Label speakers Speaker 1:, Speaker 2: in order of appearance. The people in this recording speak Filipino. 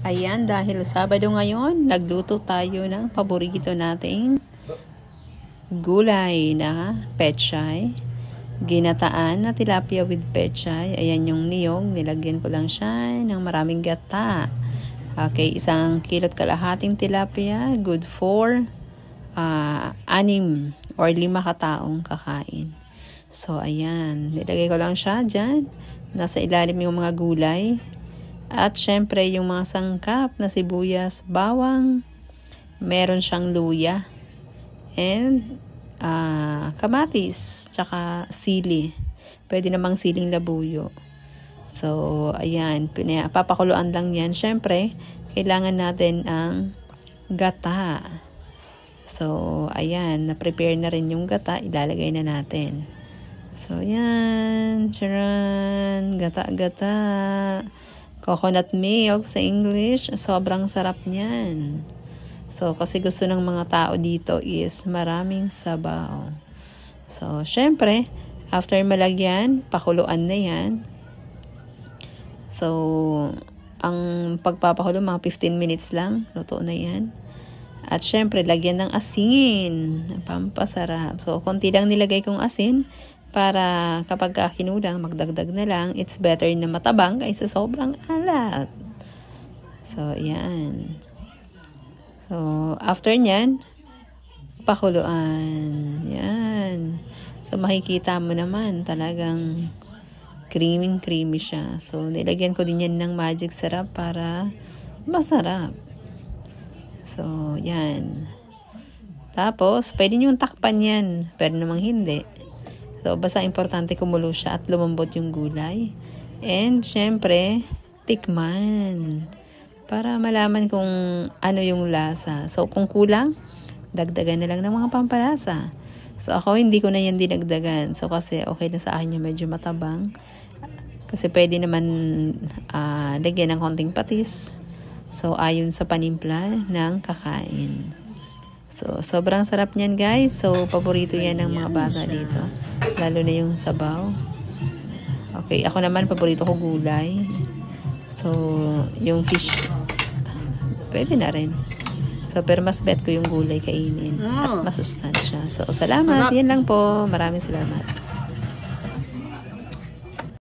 Speaker 1: Ayan, dahil Sabado ngayon, nagluto tayo ng paborito nating gulay na pechay. Ginataan na tilapia with pechay. Ayan yung niyog. Nilagyan ko lang siya ng maraming gata. Okay, 1 kilot kalahating tilapia. Good for 6 or 5 kataong kakain. So, ayan. Nilagay ko lang siya dyan. Nasa ilalim yung mga gulay. At syempre, yung mga sangkap na sibuyas, bawang. Meron siyang luya. And kamatis, tsaka sili. Pwede namang siling labuyo. So, ayan. Papakuluan lang yan. Syempre, kailangan natin ang gata. So, ayan. Na-prepare na rin yung gata. Ilalagay na natin. So, ayan. Charan. Gata-gata. Coconut milk sa English. Sobrang sarap niyan. So, kasi gusto ng mga tao dito is maraming sabaw. So, syempre, after malagyan, pakuluan na yan. So, ang pagpapakulo, mga 15 minutes lang. Luto na yan. At syempre, lagyan ng asin. Pampasarap. So, konti lang nilagay kong asin para kapag kinulang, magdagdag na lang. It's better na matabang kaysa sobrang alat. So, yan. So, after nyan, pakuluan. Yan. So, makikita mo naman, talagang creamy siya. So, nilagyan ko din yan ng magic sarap para masarap. So, yan. Tapos, pwede nyo takpan yan. Pero namang hindi. So, basta importante kumulo siya at lumambot yung gulay. And, syempre, tikman. Para malaman kung ano yung lasa. So, kung kulang, dagdagan na lang ng mga pampalasa. So, ako hindi ko na yan dinagdagan. So, kasi okay na sa akin yung medyo matabang. Kasi pwede naman lagyan ng konting patis. So, ayon sa panimpla ng kakain. So, sobrang sarap niyan, guys. So, paborito yan ng mga bata dito. Lalo na yung sabaw. Okay, ako naman, paborito ko gulay. So, yung fish, pwede na rin. So, pero mas bet ko yung gulay kainin. At masustansya. So, salamat. Yan lang po. Maraming salamat.